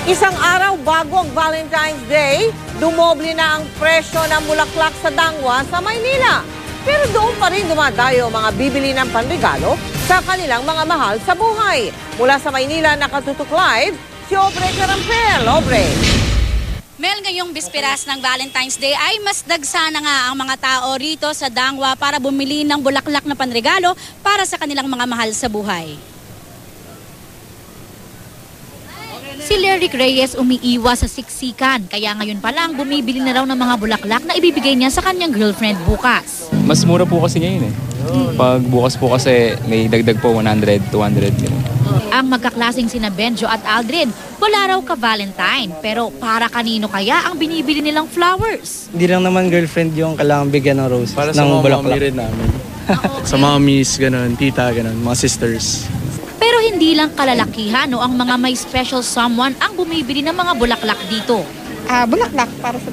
Isang araw bago ang Valentine's Day, dumoble na ang presyo ng bulaklak sa Dangwa sa Maynila. Pero doon pa rin dumadayo mga bibili ng panregalo sa kanilang mga mahal sa buhay. Mula sa Maynila, nakatutok live, si Obre Carampel. Obre. Mel, ngayong bisperas ng Valentine's Day ay mas dagsana nga ang mga tao rito sa Dangwa para bumili ng bulaklak na panregalo para sa kanilang mga mahal sa buhay. Si Lerick Reyes umiiwas sa siksikan, kaya ngayon pa lang bumibili na raw ng mga bulaklak na ibibigay niya sa kanyang girlfriend bukas. Mas mura po kasi ngayon eh. Pag bukas po kasi may dagdag po 100, 200 gano'n. Ang magkaklaseng sina Benjo at Aldrin, wala raw ka-Valentine. Pero para kanino kaya ang binibili nilang flowers? Hindi lang naman girlfriend yung kailangan bigyan ng roses. Para sa ng mga mommy rin namin. Sa mommies, gano'n, tita, gano'n, mga sisters. Pero hindi lang kalalakihan o ang mga may special someone ang bumibili ng mga bulaklak dito. Bulaklak para sa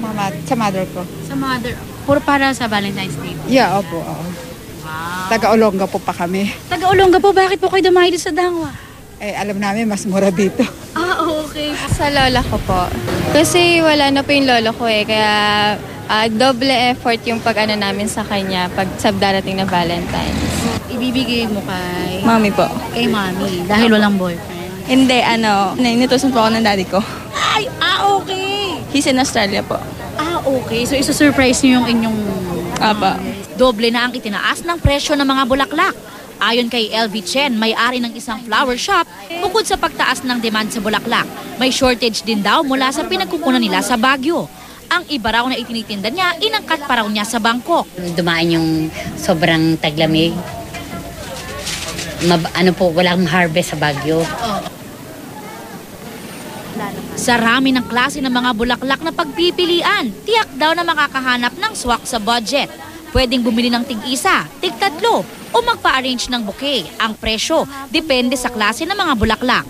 mother ko. Sa mother, puro para sa Valentine's Day. Yeah, opo. Oo. Wow. Taga-Olonga po pa kami. Taga-Olonga po, bakit po kayo dumayo sa Dangwa? Alam namin, mas mura dito. Okay. Sa lola ko po. Kasi wala na po yung lolo ko eh. Kaya double effort yung pag-ano namin sa kanya pag sa darating na Valentine's. Ibibigay mo kay... Mami po. Kay mami, dahil walang boyfriend. Hindi, inutusan po ako ng daddy ko. Ay, okay. He's in Australia po. Okay. So, isusurprise niyo yung inyong... Apa. Doble na ang itinaas ng presyo ng mga bulaklak. Ayon kay LV Chen, may-ari ng isang flower shop, bukod sa pagtaas ng demand sa bulaklak, may shortage din daw mula sa pinagkukunan nila sa Baguio. Ang iba raw na itinitinda niya, inangkat pa raw niya sa Bangkok. Dumaan yung sobrang taglamig. Walang harvest sa Baguio. Sa rami ng klase ng mga bulaklak na pagpipilian, tiyak daw na makakahanap ng swak sa budget. Pwedeng bumili ng tig-isa, tig-tatlo, o magpa-arrange ng bouquet. Ang presyo, depende sa klase ng mga bulaklak.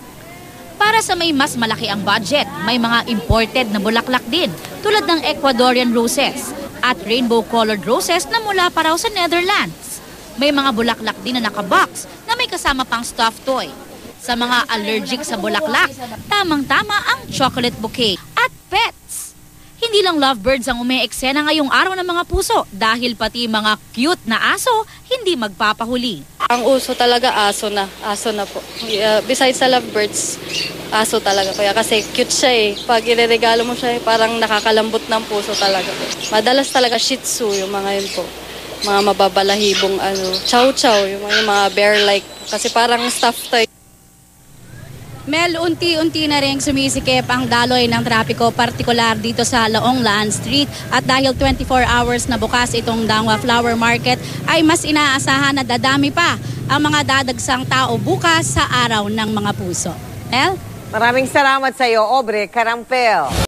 Para sa may mas malaki ang budget, may mga imported na bulaklak din, tulad ng Ecuadorian roses at rainbow-colored roses na mula pa raw sa Netherlands. May mga bulaklak din na nakabox na may kasama pang stuffed toy. Sa mga allergic sa bulaklak, tamang-tama ang chocolate bouquet at pets. Hindi lang lovebirds ang umeeksena ngayong araw ng mga puso dahil pati mga cute na aso hindi magpapahuli. Ang uso talaga aso na po. Besides sa lovebirds, aso talaga kuya kasi cute siya eh. Pag ireregalo mo siya parang nakakalambot ng puso talaga. Madalas talaga shih tzu yung mga yun po. Mga mababalahibong chow chow, yung mga bear-like kasi parang stuffed toy. Mel, unti-unti na rin sumisikip ang daloy ng trapiko, partikular dito sa Laonglan Street. At dahil 24 hours na bukas itong Dangwa Flower Market, ay mas inaasahan na dadami pa ang mga dadagsang tao bukas sa araw ng mga puso. Mel? Maraming salamat sa iyo, Obre Carampel.